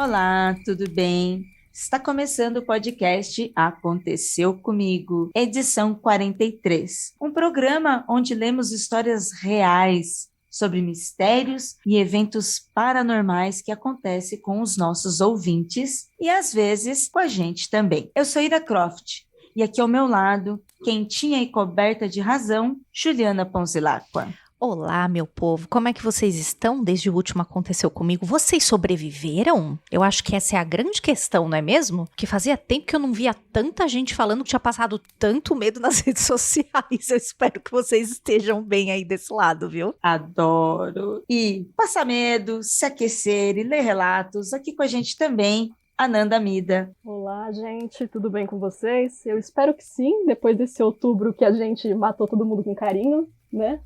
Olá, tudo bem? Está começando o podcast Aconteceu Comigo, edição 43, um programa onde lemos histórias reais sobre mistérios e eventos paranormais que acontecem com os nossos ouvintes e às vezes com a gente também. Eu sou Ira Croft e aqui ao meu lado, quentinha e coberta de razão, Juliana Ponzilacqua. Olá, meu povo, como é que vocês estão desde o último Aconteceu Comigo? Vocês sobreviveram? Eu acho que essa é a grande questão, não é mesmo? Que fazia tempo que eu não via tanta gente falando que tinha passado tanto medo nas redes sociais. Eu espero que vocês estejam bem aí desse lado, viu? Adoro! E passar medo, se aquecer e ler relatos, aqui com a gente também, Ananda Mida. Olá, gente, tudo bem com vocês? Eu espero que sim, depois desse outubro que a gente matou todo mundo com carinho, né?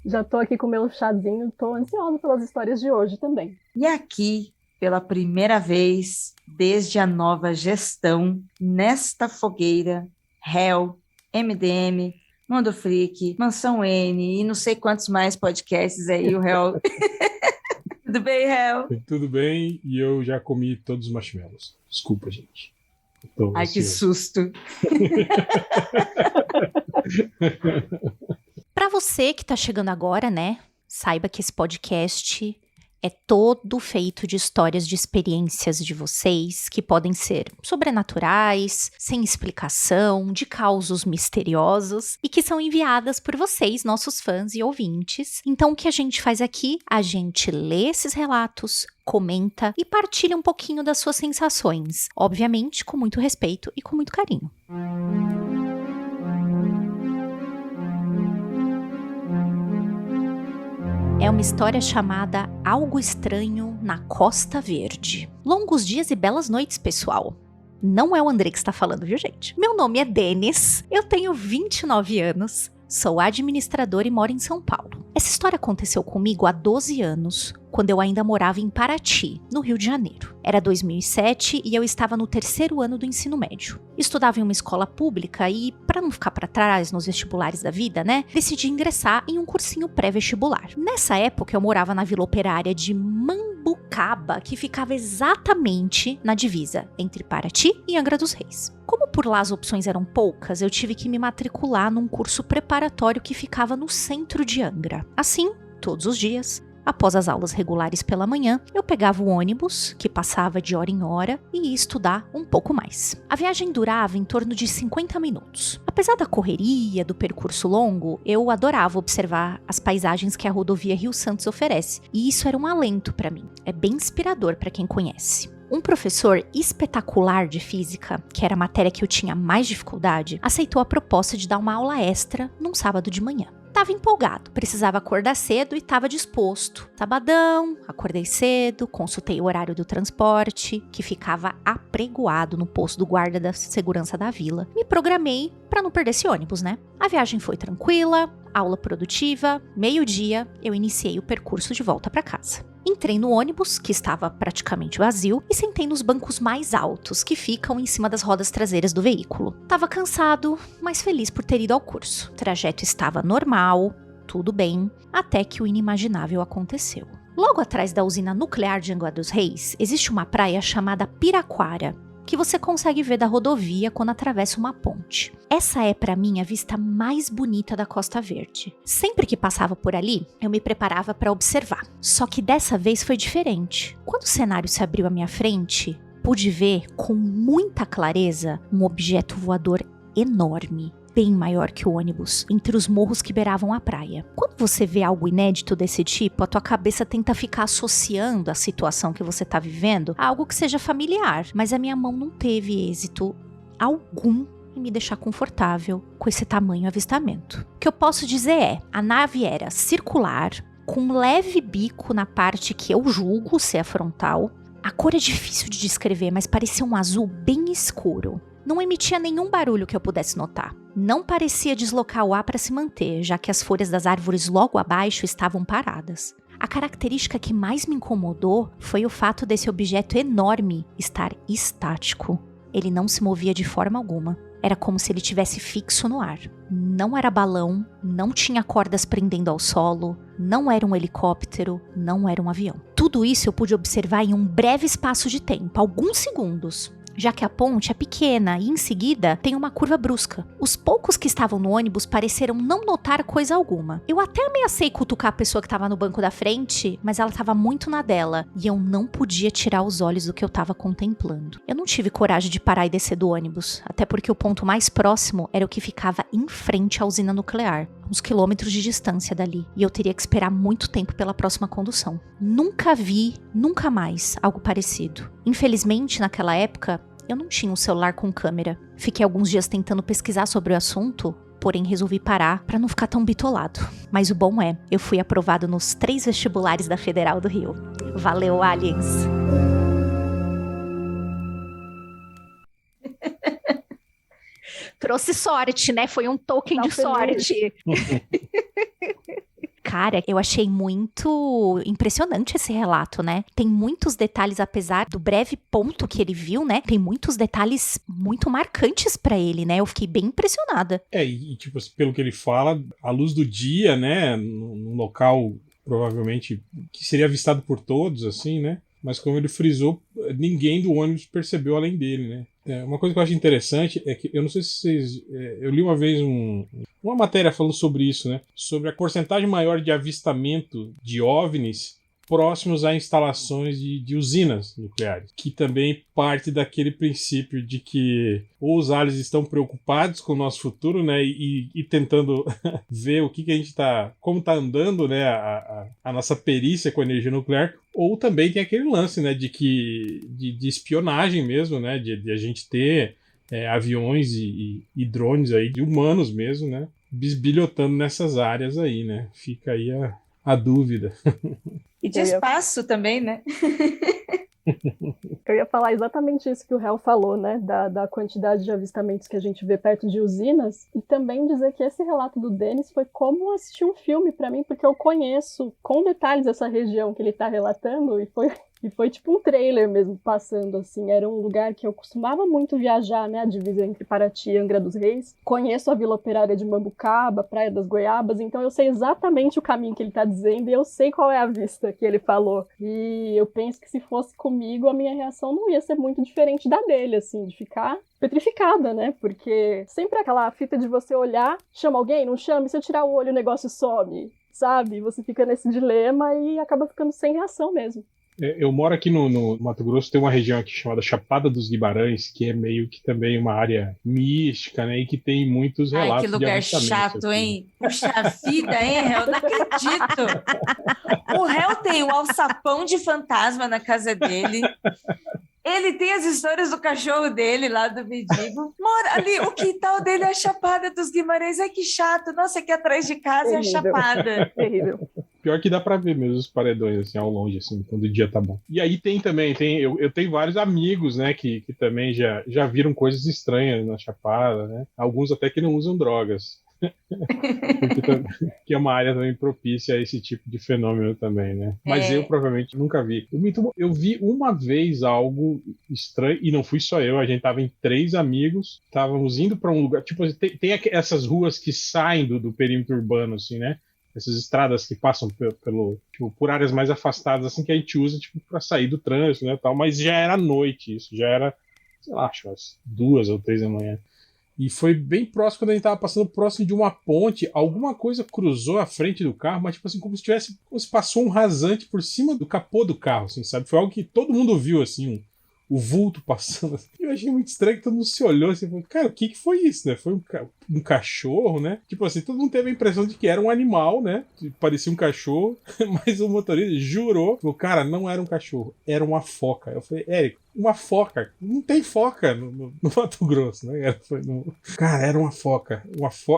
Já tô aqui com o meu chazinho, tô ansiosa pelas histórias de hoje também. E aqui, pela primeira vez, desde a nova gestão, nesta fogueira, Hell, MDM, Mundo Freak, Mansão N e não sei quantos mais podcasts aí, o Hell. Tudo bem, Hell? Tudo bem, e eu já comi todos os marshmallows. Desculpa, gente. Ai, que susto. Para você que tá chegando agora, né? Saiba que esse podcast é todo feito de histórias de experiências de vocês, que podem ser sobrenaturais, sem explicação, de causos misteriosos e que são enviadas por vocês, nossos fãs e ouvintes. Então, o que a gente faz aqui? A gente lê esses relatos, comenta e partilha um pouquinho das suas sensações, obviamente com muito respeito e com muito carinho. É uma história chamada Algo Estranho na Costa Verde. Longos dias e belas noites, pessoal. Não é o André que está falando, viu, gente? Meu nome é Denis, eu tenho 29 anos, sou administradora e moro em São Paulo. Essa história aconteceu comigo há 12 anos, quando eu ainda morava em Paraty, no Rio de Janeiro. Era 2007 e eu estava no 3º ano do ensino médio. Estudava em uma escola pública e, para não ficar para trás nos vestibulares da vida, né, decidi ingressar em um cursinho pré-vestibular. Nessa época eu morava na Vila Operária de Mambucaba, que ficava exatamente na divisa entre Paraty e Angra dos Reis. Como por lá as opções eram poucas, eu tive que me matricular num curso preparatório que ficava no centro de Angra. Assim, todos os dias, após as aulas regulares pela manhã, eu pegava o ônibus, que passava de hora em hora, e ia estudar um pouco mais. A viagem durava em torno de 50 minutos. Apesar da correria, do percurso longo, eu adorava observar as paisagens que a rodovia Rio Santos oferece, e isso era um alento para mim. É bem inspirador para quem conhece. Um professor espetacular de física, que era a matéria que eu tinha mais dificuldade, aceitou a proposta de dar uma aula extra num sábado de manhã. Tava empolgado, precisava acordar cedo e estava disposto. Sabadão, acordei cedo, consultei o horário do transporte, que ficava apregoado no posto do guarda da segurança da vila. Me programei para não perder esse ônibus, né? A viagem foi tranquila, aula produtiva, meio-dia, eu iniciei o percurso de volta para casa. Entrei no ônibus, que estava praticamente vazio, e sentei nos bancos mais altos, que ficam em cima das rodas traseiras do veículo. Tava cansado, mas feliz por ter ido ao curso. O trajeto estava normal, tudo bem, até que o inimaginável aconteceu. Logo atrás da usina nuclear de Angra dos Reis, existe uma praia chamada Piraquara, que você consegue ver da rodovia quando atravessa uma ponte. Essa é, para mim, a vista mais bonita da Costa Verde. Sempre que passava por ali, eu me preparava para observar. Só que dessa vez foi diferente. Quando o cenário se abriu à minha frente, pude ver com muita clareza um objeto voador enorme, bem maior que o ônibus, entre os morros que beiravam a praia. Quando você vê algo inédito desse tipo, a tua cabeça tenta ficar associando a situação que você está vivendo a algo que seja familiar, mas a minha mão não teve êxito algum em me deixar confortável com esse tamanho avistamento. O que eu posso dizer é, a nave era circular, com um leve bico na parte que eu julgo ser a frontal. A cor é difícil de descrever, mas parecia um azul bem escuro. Não emitia nenhum barulho que eu pudesse notar. Não parecia deslocar o ar para se manter, já que as folhas das árvores logo abaixo estavam paradas. A característica que mais me incomodou foi o fato desse objeto enorme estar estático. Ele não se movia de forma alguma. Era como se ele estivesse fixo no ar. Não era balão, não tinha cordas prendendo ao solo, não era um helicóptero, não era um avião. Tudo Tudo isso eu pude observar em um breve espaço de tempo, alguns segundos, já que a ponte é pequena e em seguida tem uma curva brusca. Os poucos que estavam no ônibus pareceram não notar coisa alguma. Eu até ameacei cutucar a pessoa que estava no banco da frente, mas ela estava muito na dela e eu não podia tirar os olhos do que eu estava contemplando. Eu não tive coragem de parar e descer do ônibus, até porque o ponto mais próximo era o que ficava em frente à usina nuclear, uns quilômetros de distância dali, e eu teria que esperar muito tempo pela próxima condução. Nunca vi, nunca mais, algo parecido. Infelizmente, naquela época, eu não tinha um celular com câmera. Fiquei alguns dias tentando pesquisar sobre o assunto, porém resolvi parar para não ficar tão bitolado. Mas o bom é, eu fui aprovado nos 3 vestibulares da Federal do Rio. Valeu, aliens! Trouxe sorte, né? Foi um token de sorte. Cara, eu achei muito impressionante esse relato, né? Tem muitos detalhes, apesar do breve ponto que ele viu, né? Tem muitos detalhes muito marcantes pra ele, né? Eu fiquei bem impressionada. E tipo, pelo que ele fala, à luz do dia, né? Num local, provavelmente, que seria avistado por todos, assim, né? Mas como ele frisou, ninguém do ônibus percebeu além dele, né? Uma coisa que eu acho interessante é que, eu não sei se vocês... eu li uma vez uma matéria falando sobre isso, né? Sobre a porcentagem maior de avistamento de OVNIs próximos a instalações de usinas nucleares, que também parte daquele princípio de que ou os aliens estão preocupados com o nosso futuro, né, e tentando ver o que a gente está, como está andando, né, a nossa perícia com a energia nuclear, ou também tem aquele lance, né, de espionagem mesmo, né, de a gente ter aviões e drones aí, de humanos mesmo, né, bisbilhotando nessas áreas aí, né, fica aí a dúvida. E de espaço também, né? Eu ia falar exatamente isso que o Hel falou, né? Da quantidade de avistamentos que a gente vê perto de usinas. E também dizer que esse relato do Denis foi como assistir um filme pra mim, porque eu conheço com detalhes essa região que ele tá relatando e foi tipo um trailer mesmo passando, assim. Era um lugar que eu costumava muito viajar, né? A divisa entre Paraty e Angra dos Reis. Conheço a Vila Operária de Mambucaba, Praia das Goiabas, então eu sei exatamente o caminho que ele tá dizendo e eu sei qual é a vista que ele falou. E eu penso que se fosse comigo, a minha reação não ia ser muito diferente da dele, assim, de ficar petrificada, né? Porque sempre aquela fita de você olhar, chama alguém, não chama, e se eu tirar o olho o negócio some, sabe? Você fica nesse dilema e acaba ficando sem reação mesmo. Eu moro aqui no Mato Grosso, tem uma região aqui chamada Chapada dos Guimarães, que é meio que também uma área mística, né? E que tem muitos relatos de que lugar chato, aqui. Hein? Puxa vida, hein, Hel? Não acredito! O Hel tem o alçapão de fantasma na casa dele. Ele tem as histórias do cachorro dele lá do Mendigo. Mora ali, o quintal dele é a Chapada dos Guimarães. Ai, que chato. Nossa, aqui atrás de casa é a Chapada. Terrível. Pior que dá pra ver mesmo os paredões, assim, ao longe, assim, quando o dia tá bom. E aí eu tenho vários amigos, né, que também já viram coisas estranhas na Chapada, né? Alguns até que não usam drogas. Que é uma área também propícia a esse tipo de fenômeno também, né? Mas eu provavelmente nunca vi. Eu vi uma vez algo estranho, e não fui só eu, a gente tava em 3 amigos, estávamos indo para um lugar, tipo, tem essas ruas que saem do perímetro urbano, assim, né? Essas estradas que passam por áreas mais afastadas, assim, que a gente usa, tipo, para sair do trânsito, né, tal, mas já era noite isso, já era, sei lá, acho umas 2 ou 3 da manhã. E foi bem próximo, quando a gente tava passando próximo de uma ponte, alguma coisa cruzou a frente do carro, mas tipo assim, como se passou um rasante por cima do capô do carro, assim, sabe? Foi algo que todo mundo viu, assim, o vulto passando. Assim. Eu achei muito estranho que todo mundo se olhou assim, falou, cara, o que foi isso, né? Foi um cachorro, né? Tipo assim, todo mundo teve a impressão de que era um animal, né? Que parecia um cachorro, mas o motorista jurou, falou, cara, não era um cachorro, era uma foca. Eu falei, Érico, uma foca. Não tem foca no Mato Grosso, né? Cara, era uma foca.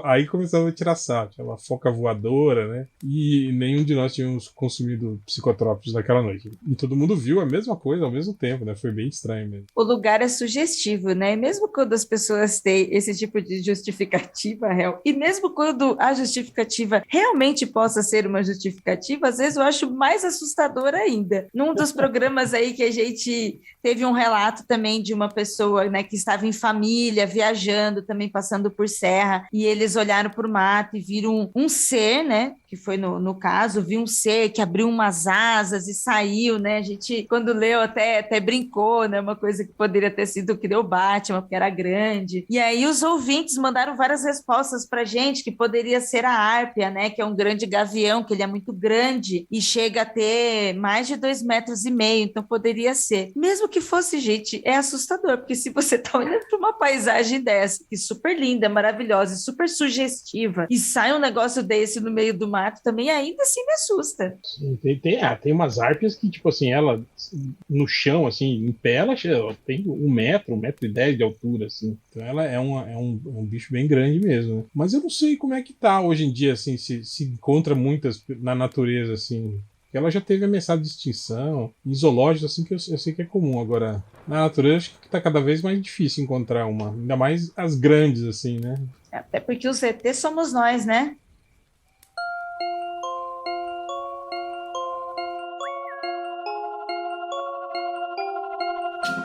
Aí começamos a tirar sarro. Tinha uma foca voadora, né? E nenhum de nós tínhamos consumido psicotrópicos naquela noite. E todo mundo viu a mesma coisa ao mesmo tempo, né? Foi bem estranho mesmo. O lugar é sugestivo, né? E mesmo quando as pessoas têm esse tipo de justificativa, Hel, e mesmo quando a justificativa realmente possa ser uma justificativa, às vezes eu acho mais assustador ainda. Num dos programas aí que a gente teve um relato também de uma pessoa, né, que estava em família, viajando, também passando por serra, e eles olharam para o mato e viram um ser, né, que foi no caso, viu um ser que abriu umas asas e saiu, né, a gente, quando leu, até brincou, né, uma coisa que poderia ter sido o que deu Batman, porque era grande. E aí os ouvintes mandaram várias respostas pra gente, que poderia ser a Árpia, né, que é um grande gavião, que ele é muito grande e chega a ter mais de 2,5 metros, então poderia ser. Mesmo que fosse, gente, é assustador, porque se você tá olhando para uma paisagem dessa, que super linda, maravilhosa, super sugestiva, e sai um negócio desse no meio do mato, também ainda assim me assusta. Sim, tem umas árpias que, tipo assim, ela no chão, assim, em pé, ela tem 1,10 m de altura, assim. Então ela é um bicho bem grande mesmo, né? Mas eu não sei como é que tá hoje em dia, assim, se encontra muitas na natureza, assim. Ela já teve ameaçada de extinção, em zoológicos, assim, que eu sei que é comum. Agora, na natureza, acho que tá cada vez mais difícil encontrar uma. Ainda mais as grandes, assim, né? Até porque os ET somos nós, né?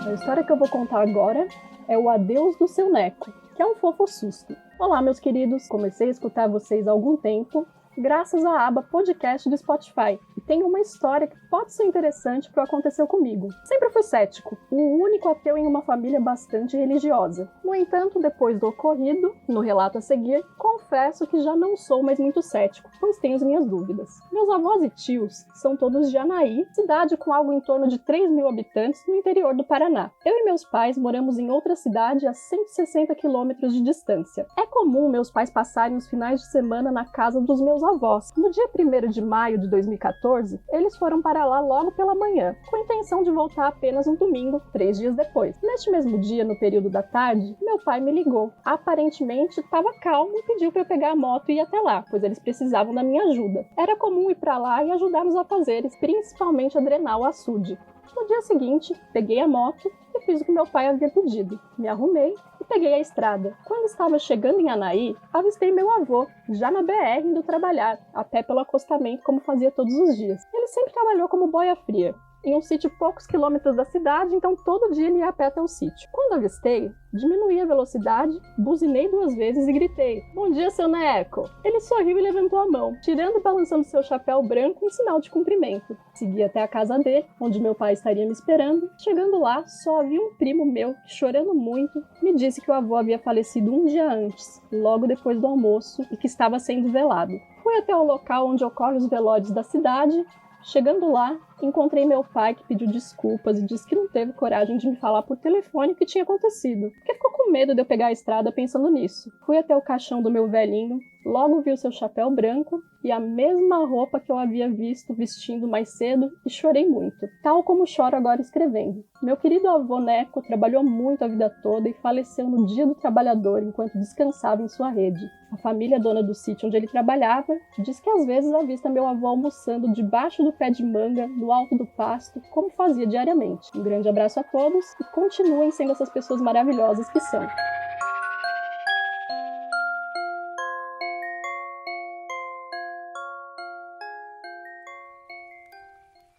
A história que eu vou contar agora é o Adeus do Seu Neco, que é um fofo susto. Olá, meus queridos, comecei a escutar vocês há algum tempo, graças à aba podcast do Spotify, e tem uma história que pode ser interessante para o que aconteceu comigo. Sempre fui cético, o único ateu em uma família bastante religiosa. No entanto, depois do ocorrido, no relato a seguir, confesso que já não sou mais muito cético, pois tenho as minhas dúvidas. Meus avós e tios são todos de Anaí, cidade com algo em torno de 3.000 habitantes no interior do Paraná. Eu e meus pais moramos em outra cidade a 160 quilômetros de distância. É comum meus pais passarem os finais de semana na casa dos meus avós. No dia 1º de maio de 2014, eles foram para lá logo pela manhã, com a intenção de voltar apenas no domingo, 3 dias depois. Neste mesmo dia, no período da tarde, meu pai me ligou. Aparentemente, estava calmo e pediu para eu pegar a moto e ir até lá, pois eles precisavam da minha ajuda. Era comum ir para lá e ajudar nos afazeres, principalmente a drenar o açude. No dia seguinte, peguei a moto e fiz o que meu pai havia pedido. Me arrumei e peguei a estrada. Quando estava chegando em Anaí, avistei meu avô, já na BR indo trabalhar, a pé pelo acostamento como fazia todos os dias. Ele sempre trabalhou como boia fria, em um sítio poucos quilômetros da cidade, então todo dia ele ia a pé até o sítio. Quando avistei, diminuí a velocidade, buzinei 2 vezes e gritei: "Bom dia, seu Neco!" Ele sorriu e levantou a mão, tirando e balançando seu chapéu branco em sinal de cumprimento. Segui até a casa dele, onde meu pai estaria me esperando. Chegando lá, só havia um primo meu, que, chorando muito, me disse que o avô havia falecido um dia antes, logo depois do almoço, e que estava sendo velado. Fui até o local onde ocorrem os velórios da cidade. Chegando lá, encontrei meu pai, que pediu desculpas e disse que não teve coragem de me falar por telefone o que tinha acontecido, porque ficou com medo de eu pegar a estrada pensando nisso. Fui até o caixão do meu velhinho, logo vi o seu chapéu branco e a mesma roupa que eu havia visto vestindo mais cedo e chorei muito, tal como choro agora escrevendo. Meu querido avô Neco trabalhou muito a vida toda e faleceu no Dia do Trabalhador enquanto descansava em sua rede. A família dona do sítio onde ele trabalhava diz que às vezes avista meu avô almoçando debaixo do pé de manga, no alto do pasto, como fazia diariamente. Um grande abraço a todos e continuem sendo essas pessoas maravilhosas que são.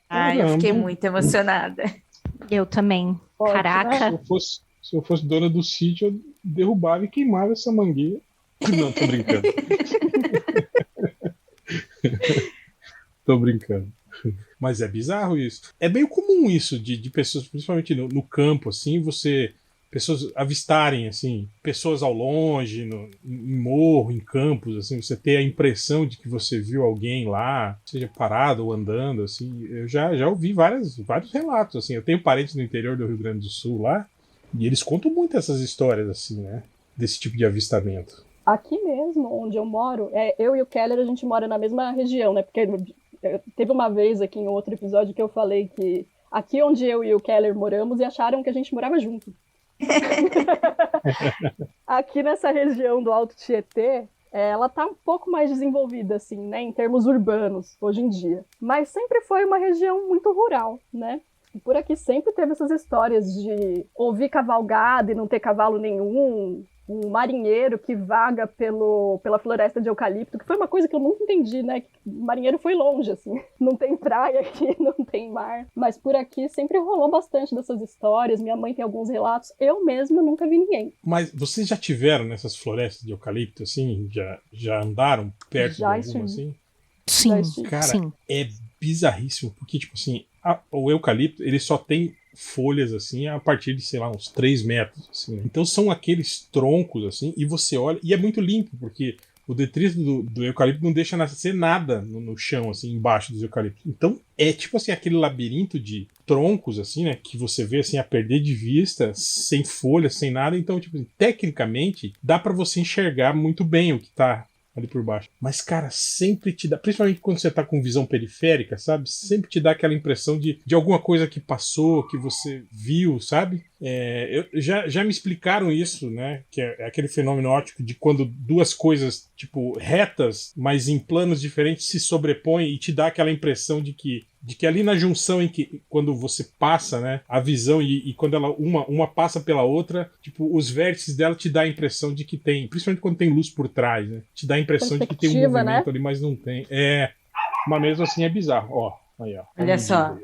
Ai, eu fiquei muito emocionada. Eu também. Ótimo. Caraca. Se eu fosse dona do sítio, eu derrubava e queimava essa mangueira. Não, tô brincando. Tô brincando. Mas é bizarro isso. É meio comum isso de pessoas, principalmente no campo, assim, pessoas avistarem, assim, pessoas ao longe, em morro, em campos, assim, você ter a impressão de que você viu alguém lá, seja parado ou andando, assim. Eu já ouvi vários relatos, assim. Eu tenho parentes no interior do Rio Grande do Sul lá, e eles contam muito essas histórias, assim, né? Desse tipo de avistamento. Aqui mesmo, onde eu moro, eu e o Keller, a gente mora na mesma região, né? Porque teve uma vez aqui em outro episódio que eu falei que aqui onde eu e o Keller moramos e acharam que a gente morava junto. Aqui nessa região do Alto Tietê, ela tá um pouco mais desenvolvida, assim, né? Em termos urbanos, hoje em dia. Mas sempre foi uma região muito rural, né? E por aqui sempre teve essas histórias de ouvir cavalgada e não ter cavalo nenhum, um marinheiro que vaga pela floresta de eucalipto, que foi uma coisa que eu nunca entendi, né? O marinheiro foi longe, assim. Não tem praia aqui, não tem mar. Mas por aqui sempre rolou bastante dessas histórias. Minha mãe tem alguns relatos. Eu mesma nunca vi ninguém. Mas vocês já tiveram nessas florestas de eucalipto, assim? Já andaram perto de alguma, assim? Sim, cara, sim. É bizarríssimo, porque, tipo assim, o eucalipto, ele só tem folhas, assim, a partir de, sei lá, uns 3 metros, assim, né? Então são aqueles troncos, assim, e você olha, e é muito limpo, porque o detrito do eucalipto não deixa nascer nada no chão, assim, embaixo dos eucaliptos. Então é tipo assim, aquele labirinto de troncos, assim, né, que você vê, assim, a perder de vista, sem folhas, sem nada. Então, tipo assim, tecnicamente, dá pra você enxergar muito bem o que tá ali por baixo. Mas, cara, sempre te dá, principalmente quando você tá com visão periférica, sabe? Sempre te dá aquela impressão de alguma coisa que passou, que você viu, sabe? Já me explicaram isso, né? Que é aquele fenômeno óptico de quando duas coisas, tipo, retas, mas em planos diferentes, se sobrepõem e te dá aquela impressão de que ali na junção em que, quando você passa, né, a visão e quando uma passa pela outra, tipo, os vértices dela te dá a impressão de que tem, principalmente quando tem luz por trás, né? Te dá a impressão de que tem um movimento, né, ali, mas não tem. Mas mesmo assim é bizarro, ó. Aí, ó. Olha só.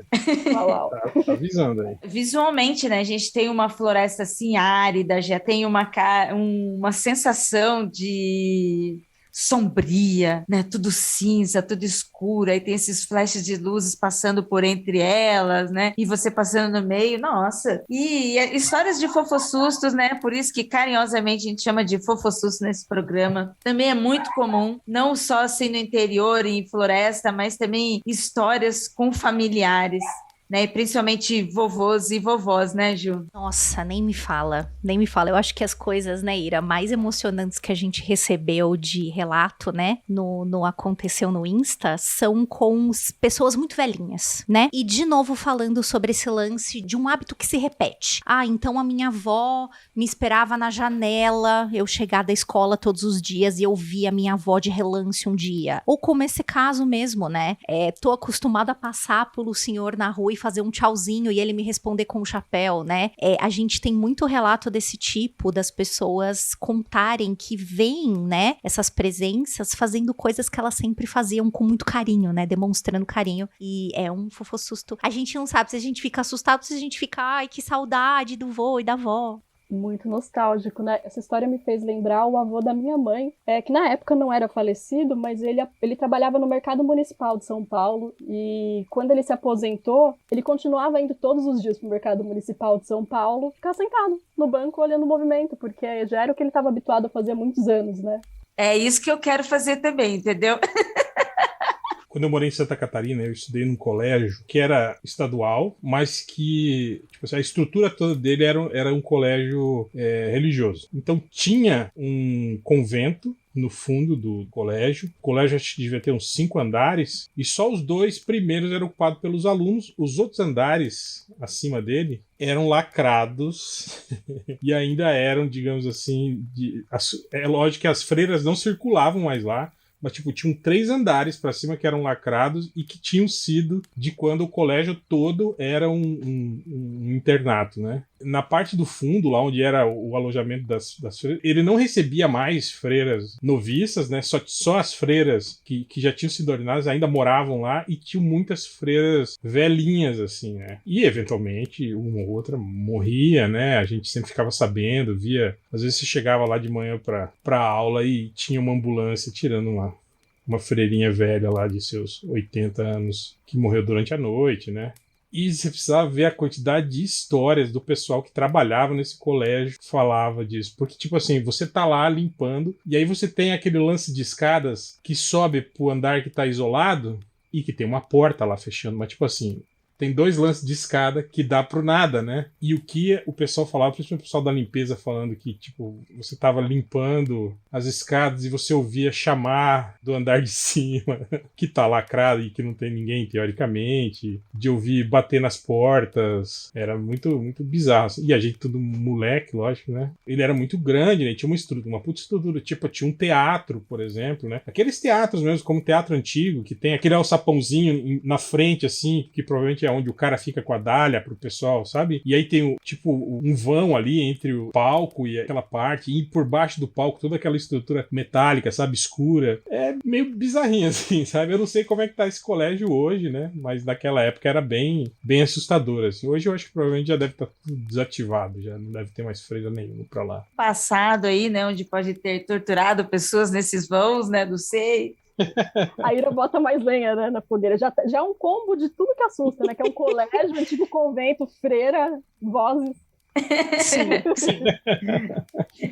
Tá avisando aí. Visualmente, né? A gente tem uma floresta assim árida, já tem uma sensação de sombria, né? Tudo cinza, tudo escuro, aí tem esses flashes de luzes passando por entre elas, né? E você passando no meio, nossa! E histórias de fofossustos, né? Por isso que carinhosamente a gente chama de fofossustos nesse programa. Também é muito comum, não só assim no interior, em floresta, mas também histórias com familiares, né? E principalmente vovôs e vovós, né, Ju? Nossa, nem me fala, nem me fala. Eu acho que as coisas, né, Ira, mais emocionantes que a gente recebeu de relato, né, no Aconteceu no Insta, são com pessoas muito velhinhas, né? E de novo falando sobre esse lance de um hábito que se repete. Ah, então a minha avó me esperava na janela, eu chegar da escola todos os dias e eu vi a minha avó de relance um dia. Ou como esse caso mesmo, né? Tô acostumada a passar pelo senhor na rua e fazer um tchauzinho e ele me responder com um chapéu, né? A gente tem muito relato desse tipo, das pessoas contarem que veem, né, essas presenças fazendo coisas que elas sempre faziam com muito carinho, né? Demonstrando carinho. E é um fofossusto. A gente não sabe se a gente fica assustado, se a gente fica, ai, que saudade do vô e da avó. Muito nostálgico, né? Essa história me fez lembrar o avô da minha mãe, que na época não era falecido, mas ele trabalhava no mercado municipal de São Paulo e quando ele se aposentou, ele continuava indo todos os dias pro mercado municipal de São Paulo, ficar sentado no banco olhando o movimento, porque já era o que ele estava habituado a fazer há muitos anos, né? É isso que eu quero fazer também, entendeu? Quando eu morei em Santa Catarina, eu estudei num colégio que era estadual, mas que tipo assim, a estrutura toda dele era um colégio religioso. Então tinha um convento no fundo do colégio. O colégio acho que devia ter uns 5 andares e só os 2 primeiros eram ocupados pelos alunos. Os outros andares acima dele eram lacrados e ainda eram, digamos assim, é lógico que as freiras não circulavam mais lá, mas tipo, tinham 3 andares para cima que eram lacrados e que tinham sido de quando o colégio todo era um internato, né? Na parte do fundo, lá onde era o alojamento das freiras, ele não recebia mais freiras noviças, né? Só as freiras que já tinham sido ordenadas ainda moravam lá e tinham muitas freiras velhinhas, assim, né? E, eventualmente, uma ou outra morria, né? A gente sempre ficava sabendo, via... Às vezes você chegava lá de manhã pra aula e tinha uma ambulância tirando uma freirinha velha lá de seus 80 anos que morreu durante a noite, né? E você precisava ver a quantidade de histórias do pessoal que trabalhava nesse colégio que falava disso. Porque, tipo assim, você tá lá limpando, e aí você tem aquele lance de escadas que sobe pro andar que tá isolado e que tem uma porta lá fechando. Mas, tipo assim, tem 2 lances de escada que dá pro nada, né? E o que o pessoal falava, principalmente o pessoal da limpeza falando que, tipo, você tava limpando as escadas e você ouvia chamar do andar de cima, que tá lacrado e que não tem ninguém, teoricamente, de ouvir bater nas portas. Era muito, muito bizarro. E a gente, tudo moleque, lógico, né? Ele era muito grande, né? Tinha uma puta estrutura. Tipo, tinha um teatro, por exemplo, né? Aqueles teatros mesmo, como teatro antigo, que tem aquele alçapãozinho na frente, assim, que provavelmente é onde o cara fica com a dália pro pessoal, sabe? E aí tem um vão ali entre o palco e aquela parte, e por baixo do palco toda aquela estrutura metálica, sabe? Escura. É meio bizarrinho, assim, sabe? Eu não sei como é que tá esse colégio hoje, né? Mas naquela época era bem assustador, assim. Hoje eu acho que provavelmente já deve estar tudo desativado, já não deve ter mais freira nenhuma pra lá. Passado aí, né? Onde pode ter torturado pessoas nesses vãos, né? Não sei. A Ira bota mais lenha, né, na fogueira. Já é um combo de tudo que assusta, né? Que é um colégio, antigo convento, freira, vozes. Sim.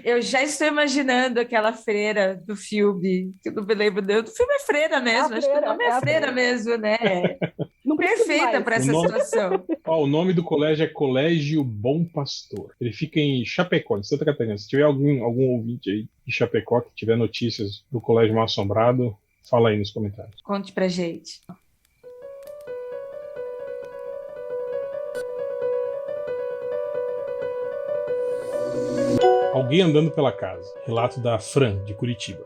Eu já estou imaginando aquela freira do filme, que eu não me lembro do filme, é freira mesmo, acho que o nome é freira mesmo, né? Não perfeita para essa situação. O nome do colégio é Colégio Bom Pastor. Ele fica em Chapecó, em Santa Catarina. Se tiver algum ouvinte aí de Chapecó que tiver notícias do Colégio Mal Assombrado, fala aí nos comentários. Conte pra gente. Alguém andando pela casa. Relato da Fran, de Curitiba,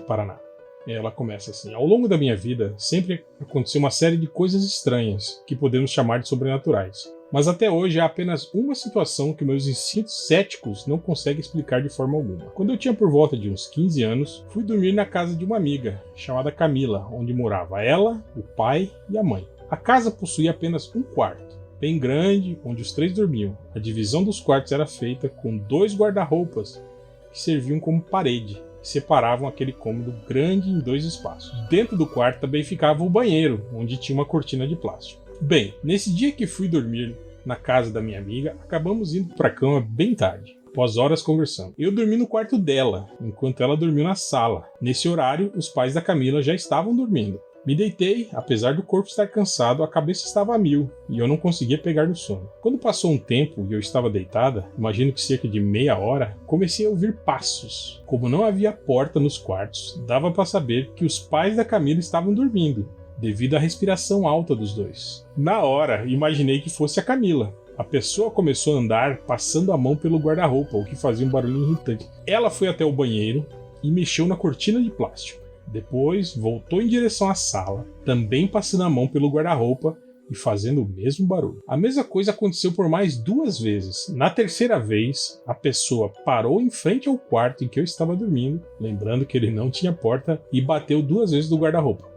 Paraná. Ela começa assim: ao longo da minha vida, sempre aconteceu uma série de coisas estranhas, que podemos chamar de sobrenaturais. Mas até hoje há apenas uma situação que meus instintos céticos não conseguem explicar de forma alguma. Quando eu tinha por volta de uns 15 anos, fui dormir na casa de uma amiga, chamada Camila, onde morava ela, o pai e a mãe. A casa possuía apenas um quarto, bem grande, onde os 3 dormiam. A divisão dos quartos era feita com 2 guarda-roupas que serviam como parede, que separavam aquele cômodo grande em 2 espaços. Dentro do quarto também ficava o banheiro, onde tinha uma cortina de plástico. Bem, nesse dia que fui dormir na casa da minha amiga, acabamos indo para a cama bem tarde. Após horas conversando. Eu dormi no quarto dela, enquanto ela dormiu na sala. Nesse horário, os pais da Camila já estavam dormindo. Me deitei, apesar do corpo estar cansado, a cabeça estava a mil, e eu não conseguia pegar no sono. Quando passou um tempo e eu estava deitada, imagino que cerca de meia hora, comecei a ouvir passos. Como não havia porta nos quartos, dava para saber que os pais da Camila estavam dormindo, devido à respiração alta dos dois. Na hora, imaginei que fosse a Camila. A pessoa começou a andar passando a mão pelo guarda-roupa, o que fazia um barulho irritante. Ela foi até o banheiro e mexeu na cortina de plástico. Depois, voltou em direção à sala, também passando a mão pelo guarda-roupa e fazendo o mesmo barulho. A mesma coisa aconteceu por mais 2 vezes. Na terceira vez, a pessoa parou em frente ao quarto em que eu estava dormindo, lembrando que ele não tinha porta, e bateu 2 vezes no guarda-roupa,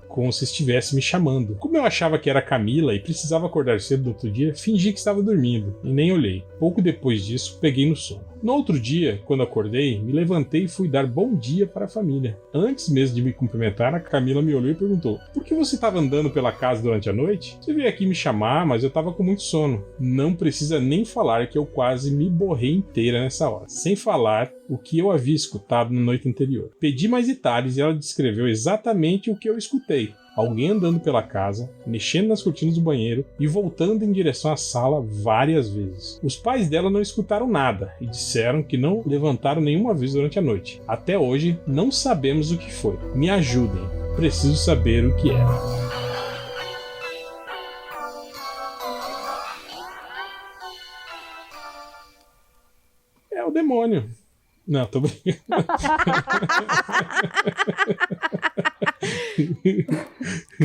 como se estivesse me chamando. Como eu achava que era Camila e precisava acordar cedo no outro dia, fingi que estava dormindo e nem olhei. Pouco depois disso, peguei no sono. No outro dia, quando acordei, me levantei e fui dar bom dia para a família. Antes mesmo de me cumprimentar, a Camila me olhou e perguntou: por que você estava andando pela casa durante a noite? Você veio aqui me chamar, mas eu estava com muito sono. Não precisa nem falar que eu quase me borrei inteira nessa hora, sem falar o que eu havia escutado na noite anterior. Pedi mais detalhes e ela descreveu exatamente o que eu escutei. Alguém andando pela casa, mexendo nas cortinas do banheiro e voltando em direção à sala várias vezes. Os pais dela não escutaram nada e disseram que não levantaram nenhuma vez durante a noite. Até hoje, não sabemos o que foi. Me ajudem, preciso saber o que era. É o demônio. Não, tô brincando.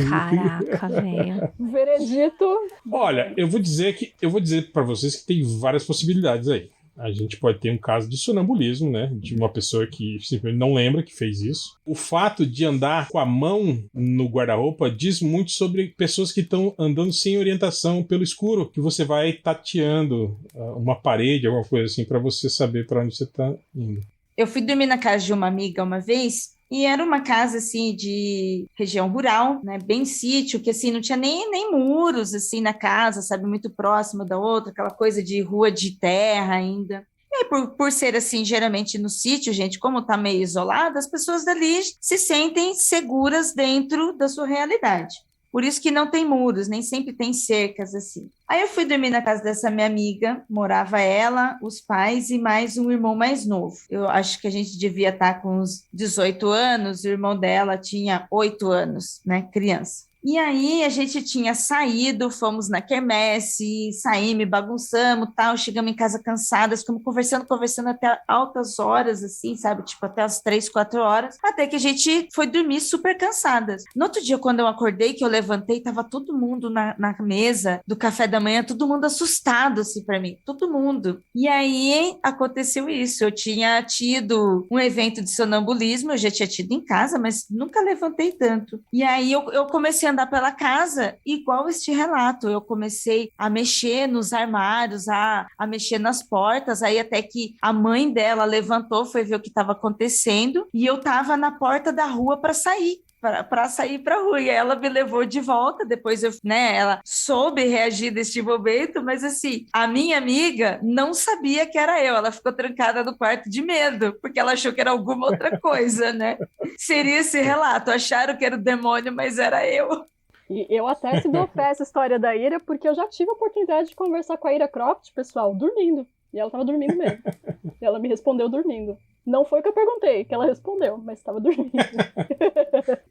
Caraca, velho. Veredito. Olha, eu vou dizer para vocês que tem várias possibilidades aí. A gente pode ter um caso de sonambulismo, né? De uma pessoa que simplesmente não lembra que fez isso. O fato de andar com a mão no guarda-roupa diz muito sobre pessoas que estão andando sem orientação pelo escuro, que você vai tateando uma parede, alguma coisa assim, para você saber para onde você está indo. Eu fui dormir na casa de uma amiga uma vez, e era uma casa, assim, de região rural, né, bem sítio, que, assim, não tinha nem muros, assim, na casa, sabe, muito próximo da outra, aquela coisa de rua de terra ainda. E aí, por ser, assim, geralmente no sítio, gente, como tá meio isolado, as pessoas dali se sentem seguras dentro da sua realidade. Por isso que não tem muros, nem sempre tem cercas, assim. Aí eu fui dormir na casa dessa minha amiga, morava ela, os pais e mais um irmão mais novo. Eu acho que a gente devia estar com uns 18 anos, o irmão dela tinha 8 anos, né, criança. E aí a gente tinha saído, fomos na quermesse, saímos, bagunçamos, tal, chegamos em casa cansadas, ficamos conversando até altas horas, assim, sabe? Tipo, até as 3, 4 horas, até que a gente foi dormir super cansadas. No outro dia, quando eu acordei, que eu levantei, tava todo mundo na mesa do café da manhã, todo mundo assustado, assim, pra mim, todo mundo. E aí aconteceu isso, eu tinha tido um evento de sonambulismo, eu já tinha tido em casa, mas nunca levantei tanto. E aí eu comecei a andar pela casa igual este relato. Eu comecei a mexer nos armários, a mexer nas portas, aí até que a mãe dela levantou, foi ver o que estava acontecendo, e eu estava na porta da rua para sair. Para sair para a rua, e ela me levou de volta. Depois ela soube reagir deste momento, mas assim, a minha amiga não sabia que era eu, ela ficou trancada no quarto de medo, porque ela achou que era alguma outra coisa, né? Seria esse relato, acharam que era o demônio, mas era eu. E eu até se dou fé essa história da Ira, porque eu já tive a oportunidade de conversar com a Ira Croft, pessoal, dormindo. E ela tava dormindo mesmo. E ela me respondeu dormindo. Não foi o que eu perguntei, que ela respondeu, mas estava dormindo.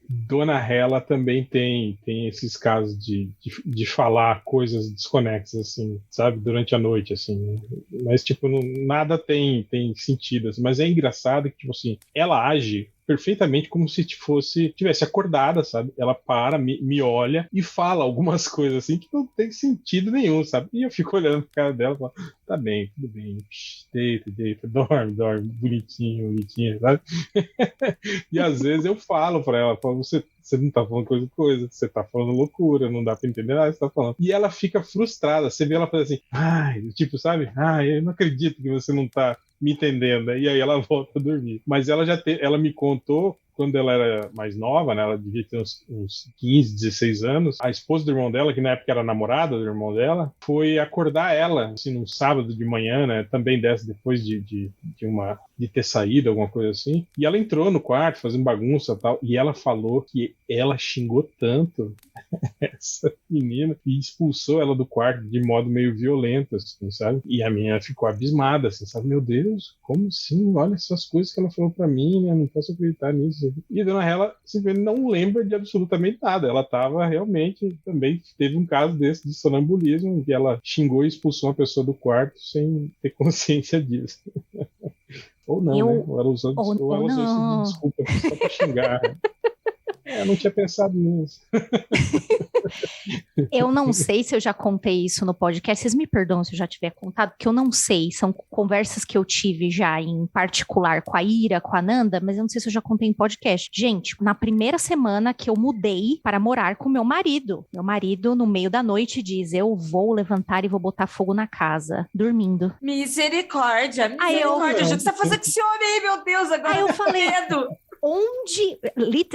Dona Hela também tem esses casos de falar coisas desconexas, assim, sabe? Durante a noite, assim. Mas, tipo, nada tem sentido. Assim. Mas é engraçado que, tipo assim, ela age perfeitamente como se tivesse acordada, sabe? Ela para, me olha e fala algumas coisas assim que não tem sentido nenhum, sabe? E eu fico olhando pra cara dela e falo, tá bem, tudo bem, deita, dorme, bonitinho, sabe? E às vezes eu falo pra ela, você não tá falando coisa, você tá falando loucura, não dá pra entender nada que você tá falando. E ela fica frustrada, você vê ela fazer assim, tipo, sabe? Eu não acredito que você não tá me entendendo, né? E aí ela volta a dormir. Mas ela me contou quando ela era mais nova, né? Ela devia ter uns 15, 16 anos. A esposa do irmão dela, que na época era namorada do irmão dela, foi acordar ela, assim, num sábado de manhã, né? Também depois de ter saído, alguma coisa assim. E ela entrou no quarto, fazendo bagunça e tal. E ela falou que ela xingou tanto essa menina e expulsou ela do quarto de modo meio violento, assim, sabe? E a menina ficou abismada, assim, sabe? Meu Deus, como assim? Olha essas coisas que ela falou pra mim, né? Não posso acreditar nisso. E a Dona Hela simplesmente não lembra de absolutamente nada. Ela tava realmente, também teve um caso desse de sonambulismo, que ela xingou e expulsou uma pessoa do quarto sem ter consciência disso. Ou não, né? Ou ela usou isso de desculpa só pra xingar. Eu não tinha pensado nisso. Eu não sei se eu já contei isso no podcast, vocês me perdoam se eu já tiver contado, porque eu não sei, são conversas que eu tive já em particular com a Ira, com a Nanda, mas eu não sei se eu já contei em podcast. Gente, na primeira semana que eu mudei para morar com meu marido no meio da noite diz, eu vou levantar e vou botar fogo na casa, dormindo. Misericórdia, Aí o que você tá fazendo com esse homem aí, meu Deus, agora aí eu falei, medo.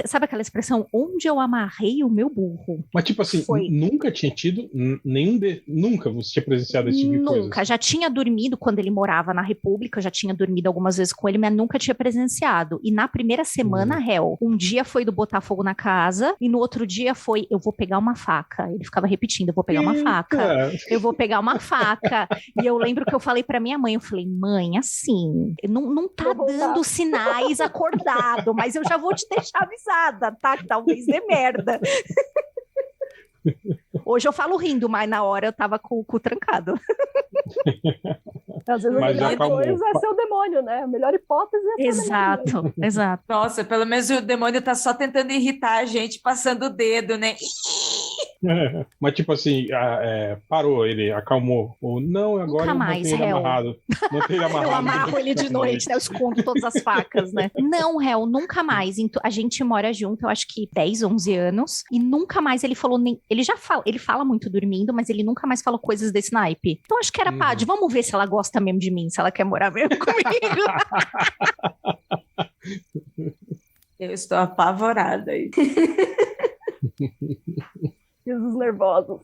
Sabe aquela expressão, onde eu amarrei o meu burro? Mas tipo assim, nunca tinha tido nunca você tinha presenciado esse tipo de coisa? Nunca, já tinha dormido quando ele morava na República, já tinha dormido algumas vezes com ele, mas nunca tinha presenciado. E na primeira semana, um dia foi do botar fogo na casa, e no outro dia foi, eu vou pegar uma faca. Ele ficava repetindo, eu vou pegar uma faca, eu vou pegar uma faca. E eu lembro que eu falei pra minha mãe, eu falei, mãe, assim, não tá dando sinais acordado, mas eu já vou te deixar avisada, tá? Que talvez dê merda. Hoje eu falo rindo, mas na hora eu tava com o cu trancado. Às vezes a melhor coisa é ser o demônio, né? A melhor hipótese é ser o demônio. Exato. Nossa, pelo menos o demônio tá só tentando irritar a gente, passando o dedo, né? Mas tipo assim, parou, ele acalmou. Ou não, agora nunca mais, mantém ele amarrado. Eu amarro ele de noite, né? Eu escondo todas as facas, né? Não, réu, nunca mais. A gente mora junto, eu acho que 10, 11 anos, e nunca mais ele falou nem... Ele fala muito dormindo, mas ele nunca mais falou coisas desse naipe. Então acho que era Pad, vamos ver se ela gosta mesmo de mim, se ela quer morar mesmo comigo. Eu estou apavorada aí. Risos nervosos.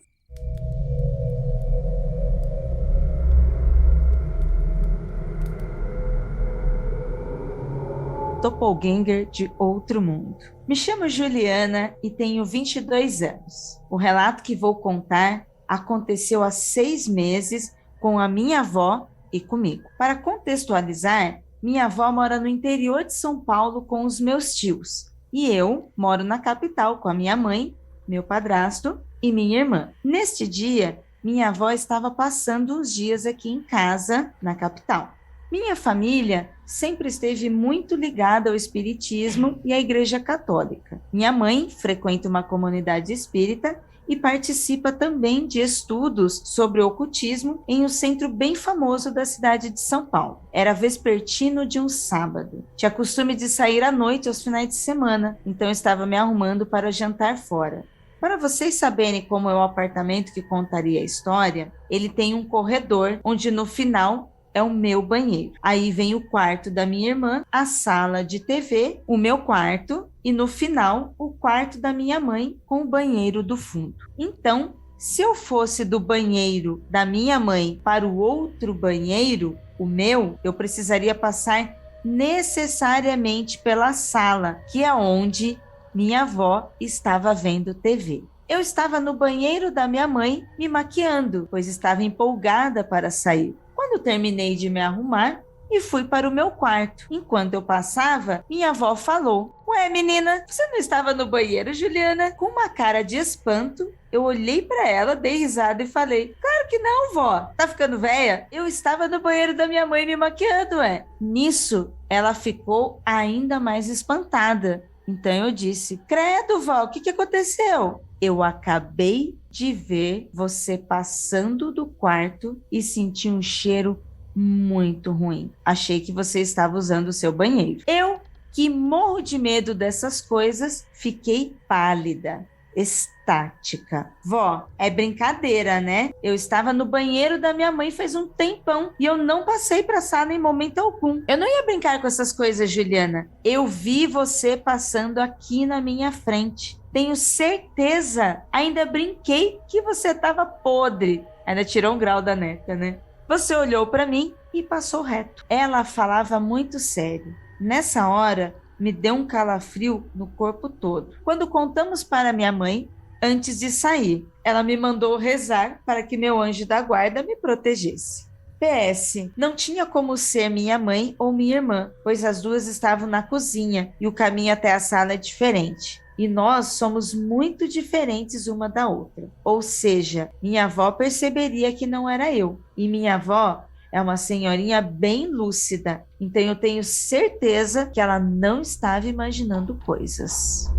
Doppelganger de outro mundo. Me chamo Juliana e tenho 22 anos. O relato que vou contar aconteceu há 6 meses com a minha avó e comigo. Para contextualizar, minha avó mora no interior de São Paulo com os meus tios e eu moro na capital com a minha mãe, meu padrasto e minha irmã. Neste dia, minha avó estava passando uns dias aqui em casa, na capital. Minha família sempre esteve muito ligada ao espiritismo e à Igreja Católica. Minha mãe frequenta uma comunidade espírita e participa também de estudos sobre o ocultismo em um centro bem famoso da cidade de São Paulo. Era vespertino de um sábado. Tinha costume de sair à noite aos finais de semana, então estava me arrumando para jantar fora. Para vocês saberem como é o apartamento que contaria a história, ele tem um corredor onde no final é o meu banheiro. Aí vem o quarto da minha irmã, a sala de TV, o meu quarto e no final o quarto da minha mãe com o banheiro do fundo. Então, se eu fosse do banheiro da minha mãe para o outro banheiro, o meu, eu precisaria passar necessariamente pela sala, que é onde minha avó estava vendo TV. Eu estava no banheiro da minha mãe me maquiando, pois estava empolgada para sair. Quando terminei de me arrumar e fui para o meu quarto. Enquanto eu passava, minha avó falou: "Ué, menina, você não estava no banheiro, Juliana?" Com uma cara de espanto, eu olhei para ela, dei risada e falei: "Claro que não, vó. Tá ficando velha? Eu estava no banheiro da minha mãe me maquiando, ué." Nisso, ela ficou ainda mais espantada. Então eu disse: "Credo, vó, o que aconteceu?" "Eu acabei de ver você passando do quarto e senti um cheiro muito ruim. Achei que você estava usando o seu banheiro." Eu, que morro de medo dessas coisas, fiquei pálida, estática. "Vó, é brincadeira, né? Eu estava no banheiro da minha mãe faz um tempão e eu não passei para a sala em momento algum. Eu não ia brincar com essas coisas, Juliana. Eu vi você passando aqui na minha frente. Tenho certeza, ainda brinquei que você estava podre." Ainda tirou um grau da neta, né? "Você olhou para mim e passou reto." Ela falava muito sério. Nessa hora, me deu um calafrio no corpo todo. Quando contamos para minha mãe, antes de sair, ela me mandou rezar para que meu anjo da guarda me protegesse. PS, não tinha como ser minha mãe ou minha irmã, pois as duas estavam na cozinha e o caminho até a sala é diferente. E nós somos muito diferentes uma da outra. Ou seja, minha avó perceberia que não era eu. E minha avó é uma senhorinha bem lúcida, então eu tenho certeza que ela não estava imaginando coisas.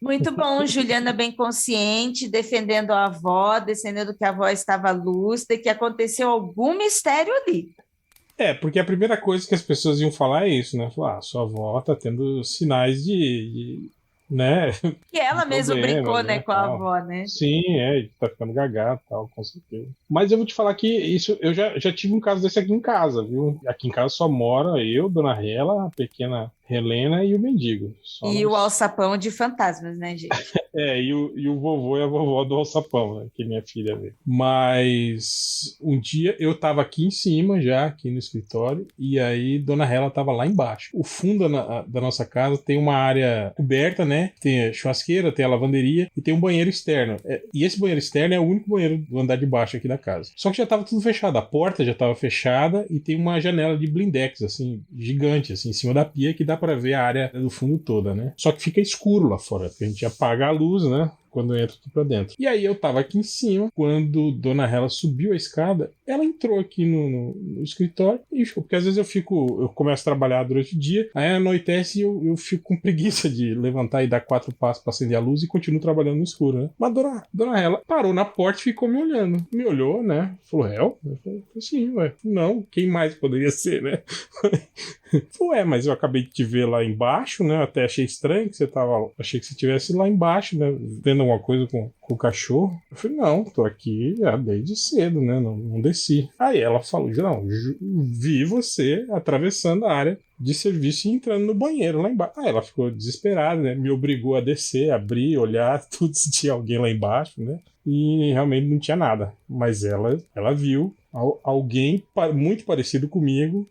Muito bom, Juliana bem consciente, defendendo a avó, defendendo que a avó estava lúcida e que aconteceu algum mistério ali. Porque a primeira coisa que as pessoas iam falar é isso, né? Falar, sua avó tá tendo sinais né? E ela mesma brincou, né, com a avó, né? Sim, tá ficando gaga e tal, com certeza. Mas eu vou te falar que isso, eu já tive um caso desse aqui em casa, viu? Aqui em casa só mora eu, Dona Hela, a pequena Helena e o mendigo. E o alçapão de fantasmas, né, gente? E o vovô e a vovó do alçapão, né, que minha filha vê. Mas um dia eu tava aqui em cima já, aqui no escritório, e aí Dona Hela tava lá embaixo. O fundo da nossa casa tem uma área coberta, né? Tem a churrasqueira, tem a lavanderia e tem um banheiro externo. E esse banheiro externo é o único banheiro do andar de baixo aqui da casa. Só que já tava tudo fechado, a porta já tava fechada e tem uma janela de blindex, assim, gigante, assim, em cima da pia, que dá pra ver a área do fundo toda, né? Só que fica escuro lá fora, porque a gente apaga a luz, né? Quando entra aqui pra dentro. E aí eu tava aqui em cima, quando Dona Hela subiu a escada, ela entrou aqui no escritório e ficou, porque às vezes eu começo a trabalhar durante o dia, aí anoitece e eu fico com preguiça de levantar e dar 4 passos pra acender a luz e continuo trabalhando no escuro, né? Mas Dona Hela parou na porta e ficou me olhando. Me olhou, né? Falou, eu falei, sim, ué. Não, quem mais poderia ser, né? Falei, mas eu acabei de te ver lá embaixo, né? Até achei estranho que achei que você estivesse lá embaixo, né? Vendo alguma coisa com o cachorro. Eu falei, não, tô aqui desde cedo, né? Não desci. Aí ela falou, não, vi você atravessando a área de serviço e entrando no banheiro lá embaixo. Aí ela ficou desesperada, né? Me obrigou a descer, abrir, olhar tudo se tinha alguém lá embaixo, né? E realmente não tinha nada. Mas ela viu alguém muito parecido comigo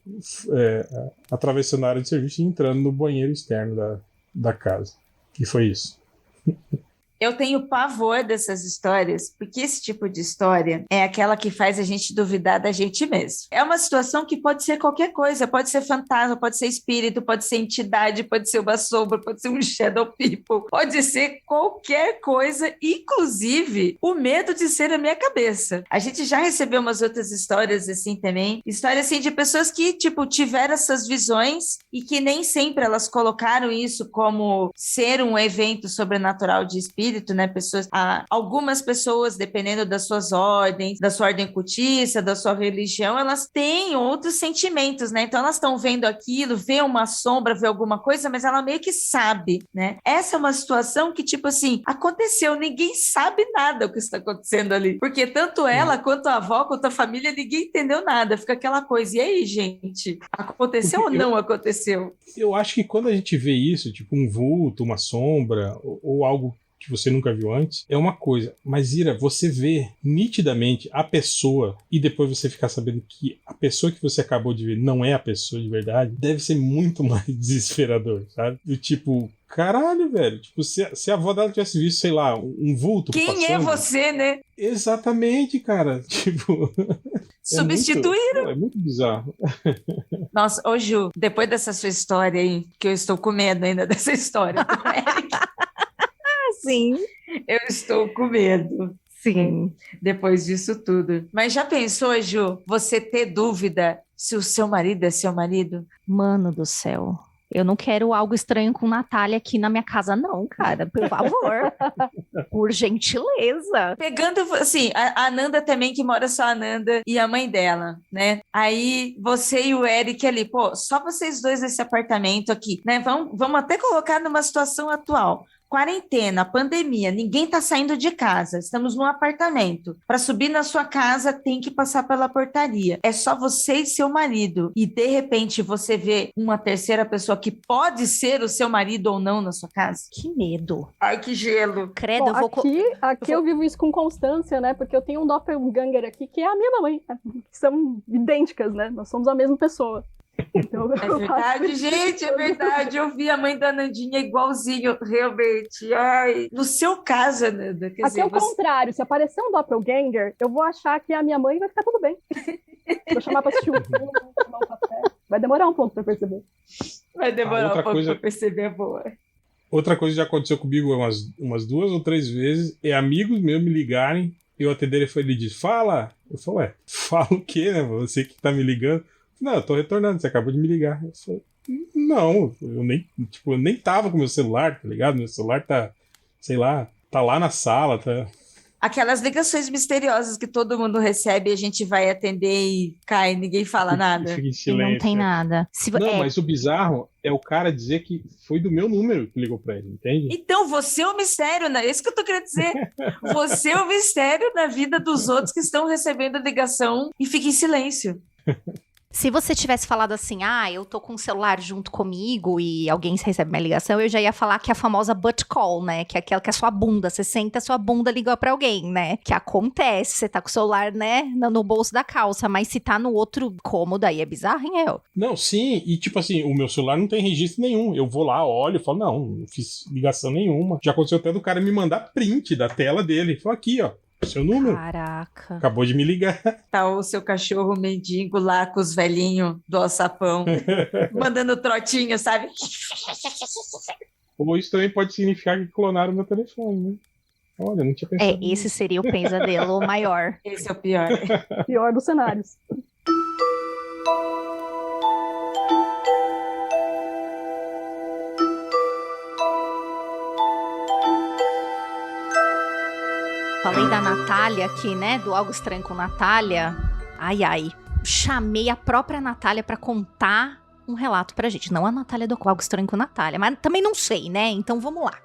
atravessando a área de serviço e entrando no banheiro externo da casa. E foi isso. Eu tenho pavor dessas histórias, porque esse tipo de história é aquela que faz a gente duvidar da gente mesmo. É uma situação que pode ser qualquer coisa, pode ser fantasma, pode ser espírito, pode ser entidade, pode ser uma sombra, pode ser um shadow people, pode ser qualquer coisa, inclusive o medo de ser a minha cabeça. A gente já recebeu umas outras histórias assim também, histórias assim de pessoas que, tipo, tiveram essas visões e que nem sempre elas colocaram isso como ser um evento sobrenatural de espírito, né? Algumas pessoas, dependendo das suas ordens, da sua ordem cultista, da sua religião, elas têm outros sentimentos, né? Então elas estão vendo aquilo, vê uma sombra, vê alguma coisa, mas ela meio que sabe, né? Essa é uma situação que, tipo assim, aconteceu, ninguém sabe nada o que está acontecendo ali, porque tanto ela quanto a avó, quanto a família, ninguém entendeu nada, fica aquela coisa, e aí, gente? Aconteceu ou não aconteceu? Eu acho que quando a gente vê isso, tipo um vulto, uma sombra, ou algo que você nunca viu antes, é uma coisa. Mas, Ira, você vê nitidamente a pessoa e depois você ficar sabendo que a pessoa que você acabou de ver não é a pessoa de verdade, deve ser muito mais desesperador, sabe? Do tipo, caralho, velho. Tipo, se a avó dela tivesse visto, sei lá, um vulto Quem passando, é você, né? Exatamente, cara. Tipo... Substituíram. É muito bizarro. Nossa, ô Ju, depois dessa sua história aí, que eu estou com medo ainda dessa história do Eric, Sim. eu estou com medo. Sim. Depois disso tudo. Mas já pensou, Ju, você ter dúvida se o seu marido é seu marido? Mano do céu. Eu não quero algo estranho com Natália aqui na minha casa, não, cara. Por favor. Por gentileza. Pegando, assim, a Nanda também, que mora só a Nanda e a mãe dela, né? Aí você e o Eric ali, pô, só vocês dois nesse apartamento aqui, né? Vamos até colocar numa situação atual. Quarentena, pandemia, ninguém tá saindo de casa, estamos num apartamento. Para subir na sua casa, tem que passar pela portaria. É só você e seu marido. E, de repente, você vê uma terceira pessoa que pode ser o seu marido ou não na sua casa. Que medo. Ai, que gelo. Credo, Bom, eu vou... aqui eu vivo isso com constância, né? Porque eu tenho um doppelganger aqui, que é a minha mamãe. Que são idênticas, né? Nós somos a mesma pessoa. Então, é verdade, gente, é verdade. Eu vi a mãe da Nandinha igualzinho, realmente. Ai, no seu caso, Nanda. Quer aqui dizer, é o contrário. Se aparecer um doppelganger, eu vou achar que é a minha mãe e vai ficar tudo bem. Vou chamar pra assistir um filme, tomar um café. Vai demorar um pouco pra perceber. Vai demorar um pouco pra perceber, boa. Outra coisa que já aconteceu comigo umas 2 ou 3 vezes é amigos meus me ligarem, eu atender e ele diz, fala. Eu falo, fala o quê, né? Você que tá me ligando. Não, eu tô retornando, você acabou de me ligar. Eu falei, não, eu nem tava com meu celular, tá ligado? Meu celular tá, sei lá, tá lá na sala, tá... Aquelas ligações misteriosas que todo mundo recebe e a gente vai atender e cai, ninguém fala nada. Fica em silêncio. Não tem nada. Mas o bizarro é o cara dizer que foi do meu número que ligou pra ele, entende? Então, você é o mistério, né? É isso que eu tô querendo dizer. Você é o mistério na vida dos outros que estão recebendo a ligação e fica em silêncio. Se você tivesse falado assim, eu tô com o celular junto comigo e alguém recebe minha ligação, eu já ia falar que é a famosa butt call, né? Que é aquela que é a sua bunda. Você senta, a sua bunda liga pra alguém, né? Que acontece, você tá com o celular, né, no bolso da calça. Mas se tá no outro cômodo, aí é bizarro, hein, eu? Não, sim. E tipo assim, o meu celular não tem registro nenhum. Eu vou lá, olho e falo, não fiz ligação nenhuma. Já aconteceu até do cara me mandar print da tela dele. Falou, aqui, ó. Seu número. Caraca. Acabou de me ligar. Tá o seu cachorro mendigo lá com os velhinhos do alçapão, mandando trotinho, sabe? Ou isso também pode significar que clonaram meu telefone, né? Olha, não tinha pensado. Esse seria o pesadelo maior. Esse é o pior. Pior dos cenários. Falei da Natália aqui, né? Do Algo Estranho com Natália. Ai. Chamei a própria Natália pra contar um relato pra gente. Não a Natália do Algo Estranho com Natália, mas também não sei, né? Então vamos lá.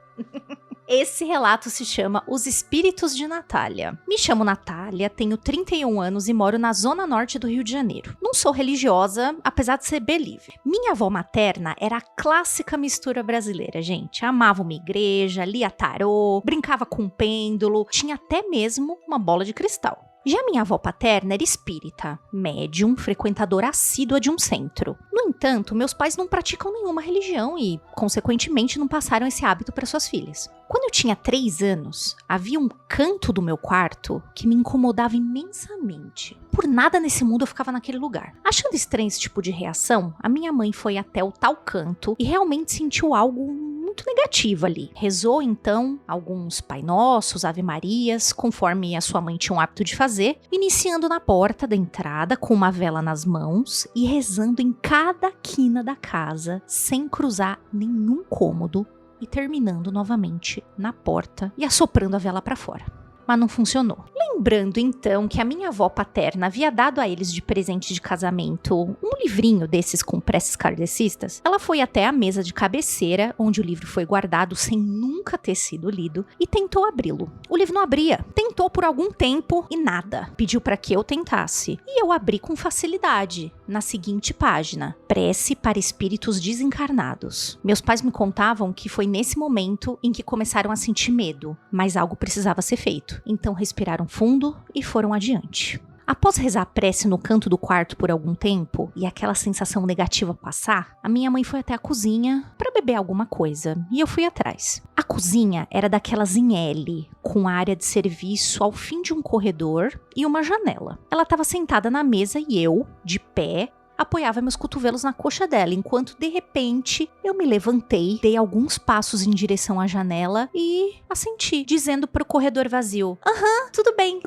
Esse relato se chama Os Espíritos de Natália. Me chamo Natália, tenho 31 anos e moro na zona norte do Rio de Janeiro. Não sou religiosa, apesar de ser believer. Minha avó materna era a clássica mistura brasileira, gente. Amava uma igreja, lia tarô, brincava com pêndulo, tinha até mesmo uma bola de cristal. Já minha avó paterna era espírita, médium, frequentadora assídua de um centro. No entanto, meus pais não praticam nenhuma religião e, consequentemente, não passaram esse hábito para suas filhas. Quando eu tinha 3 anos, havia um canto do meu quarto que me incomodava imensamente. Por nada nesse mundo eu ficava naquele lugar. Achando estranho esse tipo de reação, a minha mãe foi até o tal canto e realmente sentiu algo muito negativo ali. Rezou então alguns Pai Nossos, Ave Marias, conforme a sua mãe tinha um hábito de fazer, iniciando na porta da entrada com uma vela nas mãos e rezando em cada quina da casa, sem cruzar nenhum cômodo, e terminando novamente na porta e assoprando a vela para fora. Mas não funcionou. Lembrando então que a minha avó paterna havia dado a eles de presente de casamento um livrinho desses com preces kardecistas, ela foi até a mesa de cabeceira, onde o livro foi guardado sem nunca ter sido lido, e tentou abri-lo. O livro não abria. Tentou por algum tempo e nada. Pediu para que eu tentasse. E eu abri com facilidade, na seguinte página: Prece para espíritos desencarnados. Meus pais me contavam que foi nesse momento em que começaram a sentir medo, mas algo precisava ser feito. Então respiraram fundo e foram adiante. Após rezar a prece no canto do quarto por algum tempo e aquela sensação negativa passar, a minha mãe foi até a cozinha para beber alguma coisa e eu fui atrás. A cozinha era daquelas em L, com área de serviço ao fim de um corredor e uma janela. Ela estava sentada na mesa e eu, de pé, apoiava meus cotovelos na coxa dela, enquanto de repente eu me levantei, dei alguns passos em direção à janela e assenti, dizendo pro corredor vazio: aham, tudo bem,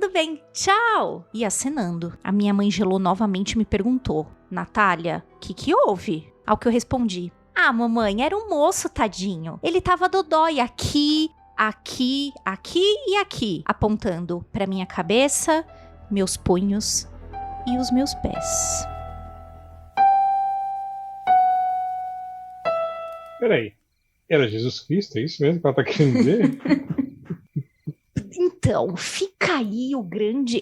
tchau! E acenando. A minha mãe gelou novamente e me perguntou: Natália, o que houve? Ao que eu respondi: ah, mamãe, era um moço, tadinho. Ele tava dodói aqui e aqui, apontando pra minha cabeça, meus punhos e os meus pés. Peraí, era Jesus Cristo? É isso mesmo que ela tá querendo dizer? Então, fica aí o grande...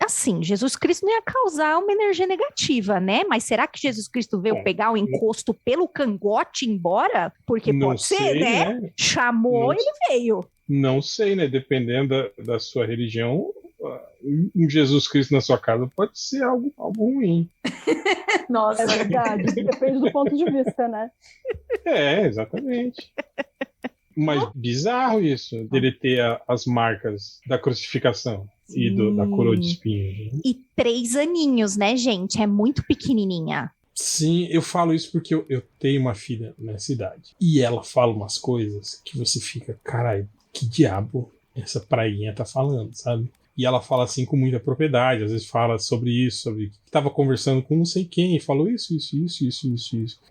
Assim, Jesus Cristo não ia causar uma energia negativa, né? Mas será que Jesus Cristo veio pegar o encosto pelo cangote e ir embora? Porque não pode ser, sei, né? Chamou, ele veio. Não sei, né? Dependendo da sua religião, um Jesus Cristo na sua casa pode ser algo ruim. Nossa, é verdade. Depende do ponto de vista, né? É, exatamente. Mas bizarro isso, dele ter as marcas da crucificação e da coroa de espinhos. Né? E 3 aninhos, né, gente? É muito pequenininha. Sim, eu falo isso porque eu tenho uma filha nessa idade. E ela fala umas coisas que você fica, caralho, que diabo essa prainha tá falando, sabe? E ela fala assim com muita propriedade, às vezes fala sobre isso, sobre que estava conversando com não sei quem, e falou isso.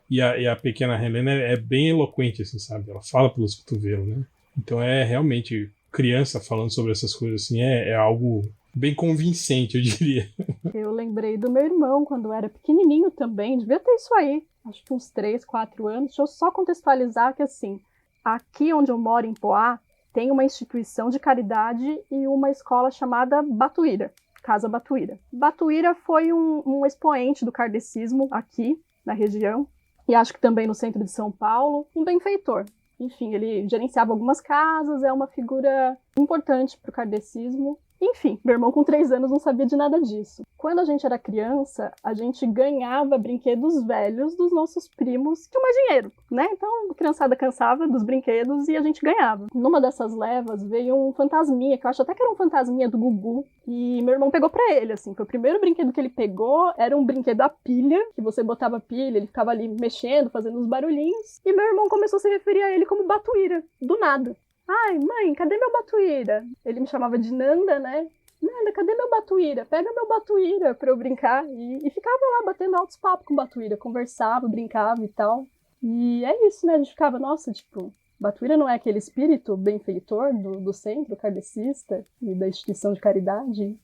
E a pequena Helena é bem eloquente, assim, sabe? Ela fala pelos cotovelos, né? Então é realmente, criança falando sobre essas coisas assim, é algo bem convincente, eu diria. Eu lembrei do meu irmão, quando eu era pequenininho também, devia ter isso aí, acho que uns 3, 4 anos. Deixa eu só contextualizar que, assim, aqui onde eu moro, em Poá, tem uma instituição de caridade e uma escola chamada Batuíra, Casa Batuíra. Batuíra foi um expoente do kardecismo aqui na região, e acho que também no centro de São Paulo, um benfeitor. Enfim, ele gerenciava algumas casas, é uma figura importante para o kardecismo. Enfim, meu irmão com 3 anos não sabia de nada disso. Quando a gente era criança, a gente ganhava brinquedos velhos dos nossos primos, tinha mais dinheiro, né? Então a criançada cansava dos brinquedos e a gente ganhava. Numa dessas levas veio um fantasminha, que eu acho até que era um fantasminha do Gugu, e meu irmão pegou pra ele, assim. Foi o primeiro brinquedo que ele pegou, era um brinquedo a pilha, que você botava pilha, ele ficava ali mexendo, fazendo uns barulhinhos, e meu irmão começou a se referir a ele como Batuíra, do nada. Ai, mãe, cadê meu Batuíra? Ele me chamava de Nanda, né? Nanda, cadê meu Batuíra? Pega meu Batuíra pra eu brincar. E ficava lá batendo altos papos com o Batuíra. Conversava, brincava e tal. E é isso, né? A gente ficava, nossa, tipo, Batuíra não é aquele espírito benfeitor do centro kardecista e da instituição de caridade,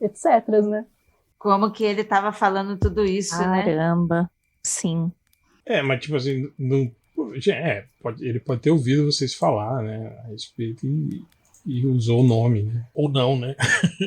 etc, né? Como que ele tava falando tudo isso, né? Caramba, sim. Mas tipo assim, não... ele pode ter ouvido vocês falar, né, a respeito e usou o nome, né? Ou não, né?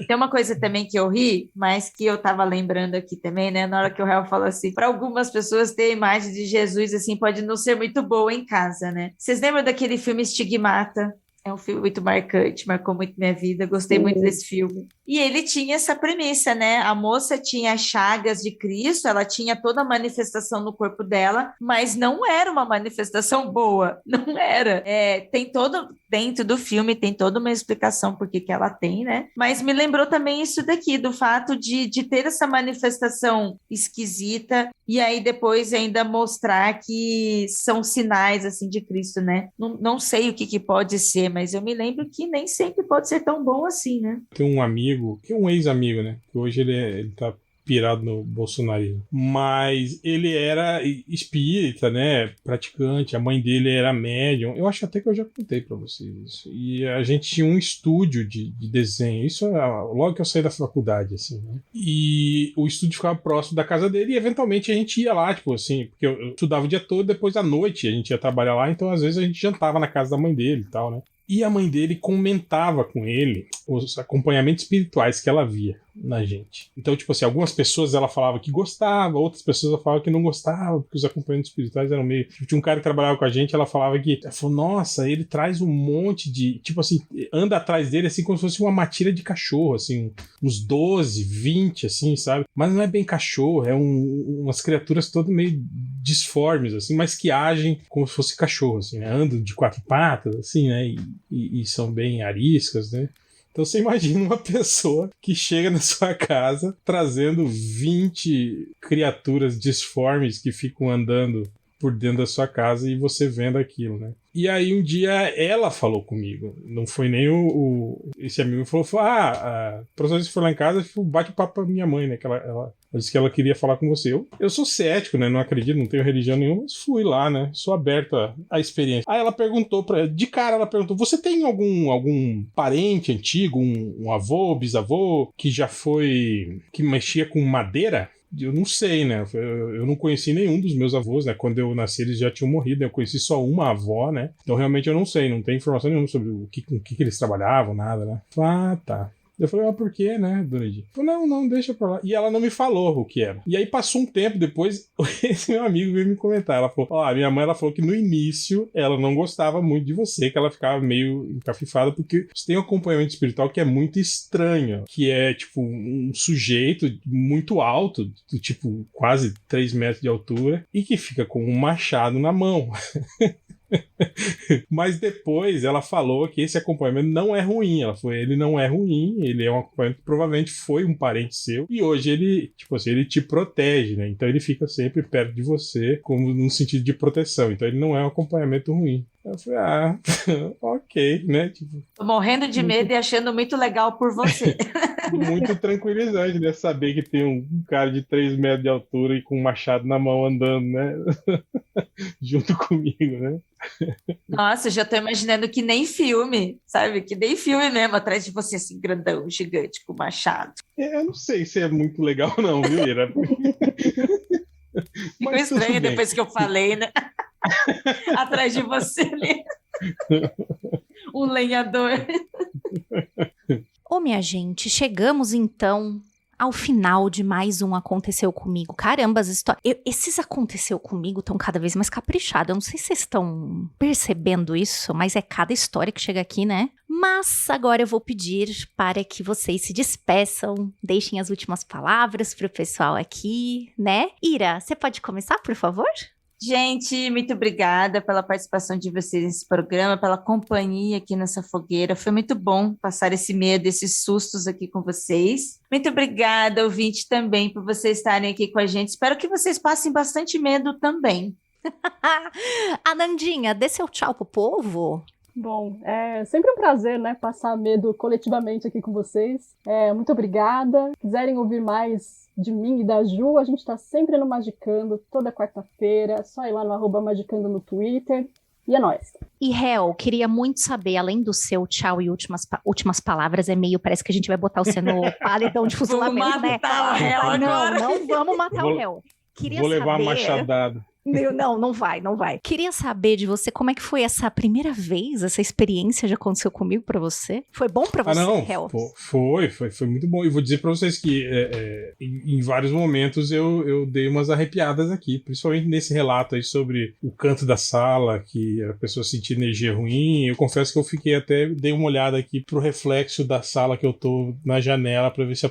Tem uma coisa também que eu ri, mas que eu tava lembrando aqui também, né? Na hora que o réu falou assim, para algumas pessoas ter a imagem de Jesus, assim, pode não ser muito boa em casa, né? Vocês lembram daquele filme Estigmata? É um filme muito marcante, marcou muito minha vida, gostei muito desse filme. E ele tinha essa premissa, né? A moça tinha as chagas de Cristo, ela tinha toda a manifestação no corpo dela, mas não era uma manifestação boa, não era. Tem todo, dentro do filme, tem toda uma explicação por que ela tem, né? Mas me lembrou também isso daqui, do fato de ter essa manifestação esquisita, e aí depois ainda mostrar que são sinais, assim, de Cristo, né? Não sei o que pode ser, mas eu me lembro que nem sempre pode ser tão bom assim, né? Tem um amigo, que é um ex-amigo, né? Que hoje ele tá pirado no bolsonarismo. Mas ele era espírita, né? Praticante. A mãe dele era médium. Eu acho até que eu já contei pra vocês isso. E a gente tinha um estúdio de desenho. Isso logo que eu saí da faculdade, assim, né? E o estúdio ficava próximo da casa dele e eventualmente a gente ia lá, tipo assim, porque eu estudava o dia todo, depois à noite a gente ia trabalhar lá, então às vezes a gente jantava na casa da mãe dele e tal, né? E a mãe dele comentava com ele os acompanhamentos espirituais que ela via na gente. Então, tipo assim, algumas pessoas ela falava que gostava, outras pessoas ela falava que não gostava, porque os acompanhamentos espirituais eram meio... Tinha um cara que trabalhava com a gente, ela falava que... Ela falou, nossa, ele traz um monte de... Tipo assim, anda atrás dele assim como se fosse uma matilha de cachorro, assim, uns 12, 20, assim, sabe? Mas não é bem cachorro, é umas criaturas todas meio disformes, assim, mas que agem como se fosse cachorro, assim, né? Andam de 4 patas, assim, né? E são bem ariscas, né? Então você imagina uma pessoa que chega na sua casa trazendo 20 criaturas disformes que ficam andando por dentro da sua casa e você vendo aquilo, né? E aí um dia ela falou comigo, não foi nem esse amigo falou, a professora foi lá em casa e bate papo pra minha mãe, né? Que ela disse que ela queria falar com você. Eu sou cético, né? Não acredito, não tenho religião nenhuma, mas fui lá, né? Sou aberto à experiência. Aí ela perguntou, de cara ela perguntou, você tem algum parente antigo, um avô, bisavô, que já foi, que mexia com madeira? Eu não sei, né? Eu não conheci nenhum dos meus avós, né? Quando eu nasci, eles já tinham morrido, né? Eu conheci só uma avó, né? Então, realmente, eu não sei, não tenho informação nenhuma sobre o que eles trabalhavam, nada, né? Ah, tá. Eu falei, mas por quê, né, dona Edith? Falei, não, deixa pra lá. E ela não me falou o que era. E aí passou um tempo depois, esse meu amigo veio me comentar. Ela falou, a minha mãe, ela falou que no início ela não gostava muito de você, que ela ficava meio encafifada, porque você tem um acompanhamento espiritual que é muito estranho, que é, tipo, um sujeito muito alto, tipo, quase 3 metros de altura, e que fica com um machado na mão. Mas depois ela falou que esse acompanhamento não é ruim. Ela falou, ele não é ruim, ele é um acompanhamento que provavelmente foi um parente seu e hoje ele, tipo assim, ele te protege, né? Então ele fica sempre perto de você, como num sentido de proteção. Então ele não é um acompanhamento ruim. Eu falei, ok, né? Tipo, tô morrendo de medo e achando muito legal por você. Muito tranquilizante, né? Saber que tem um cara de 3 metros de altura e com um machado na mão andando, né? Junto comigo, né? Nossa, já tô imaginando que nem filme, sabe? Que nem filme mesmo, atrás de você, assim, grandão, gigante, com machado. Eu não sei se é muito legal não, viu, Ira? Ficou estranho depois que eu falei, né? Atrás de você, né? Um lenhador. Ô, minha gente, chegamos então ao final de mais um Aconteceu Comigo. Caramba, as histórias... Esses Aconteceu Comigo estão cada vez mais caprichados. Eu não sei se vocês estão percebendo isso, mas é cada história que chega aqui, né? Mas agora eu vou pedir para que vocês se despeçam, deixem as últimas palavras pro pessoal aqui, né? Ira, você pode começar, por favor? Gente, muito obrigada pela participação de vocês nesse programa, pela companhia aqui nessa fogueira. Foi muito bom passar esse medo, esses sustos aqui com vocês. Muito obrigada, ouvinte, também, por vocês estarem aqui com a gente. Espero que vocês passem bastante medo também. Anandinha, dê seu tchau pro povo. Bom, é sempre um prazer, né, passar medo coletivamente aqui com vocês. Muito obrigada. Se quiserem ouvir mais de mim e da Ju, a gente tá sempre no Magicando, toda quarta-feira. É só ir lá no @Magicando no Twitter. E é nóis. E, Hel, queria muito saber, além do seu tchau e últimas palavras, parece que a gente vai botar você no paredão de fuzilamento, né? Vamos matar o Hel agora. Não vamos matar o Hel. Vou levar a machadada. Não vai. Queria saber de você como é que foi essa primeira vez, essa experiência já aconteceu comigo pra você? Foi bom pra você, Hel? Foi muito bom. E vou dizer pra vocês que em vários momentos eu dei umas arrepiadas aqui, principalmente nesse relato aí sobre o canto da sala, que a pessoa sentia energia ruim. Eu confesso que eu fiquei dei uma olhada aqui pro reflexo da sala que eu tô na janela pra ver se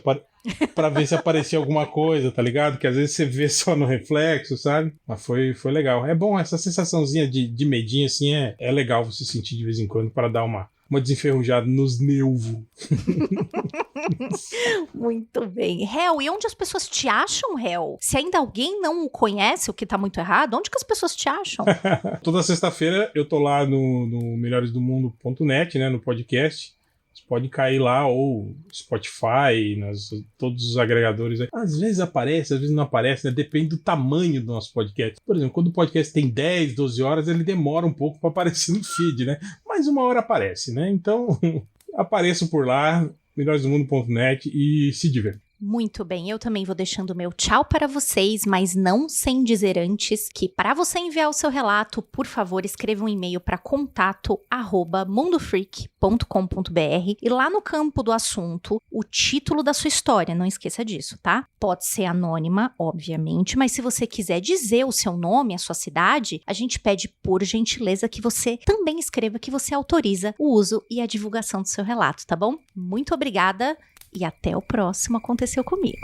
aparecia alguma coisa, tá ligado? Que às vezes você vê só no reflexo, sabe? Mas foi legal. É bom, essa sensaçãozinha de medinho, assim, é legal você sentir de vez em quando para dar uma desenferrujada nos nervos. Muito bem. Hel, e onde as pessoas te acham, Hel? Se ainda alguém não o conhece, o que tá muito errado, onde que as pessoas te acham? Toda sexta-feira eu tô lá no melhoresdomundo.net, né, no podcast. Você pode cair lá, ou Spotify, todos os agregadores aí. Às vezes aparece, às vezes não aparece, né? Depende do tamanho do nosso podcast. Por exemplo, quando o podcast tem 10, 12 horas, ele demora um pouco para aparecer no feed, né? Mas uma hora aparece, né? Então, apareço por lá, melhoresdomundo.net e se divirta. Muito bem, eu também vou deixando o meu tchau para vocês, mas não sem dizer antes que para você enviar o seu relato, por favor, escreva um e-mail para contato@mundofreak.com.br e lá no campo do assunto, o título da sua história, não esqueça disso, tá? Pode ser anônima, obviamente, mas se você quiser dizer o seu nome, a sua cidade, a gente pede por gentileza que você também escreva que você autoriza o uso e a divulgação do seu relato, tá bom? Muito obrigada! E até o próximo Aconteceu Comigo.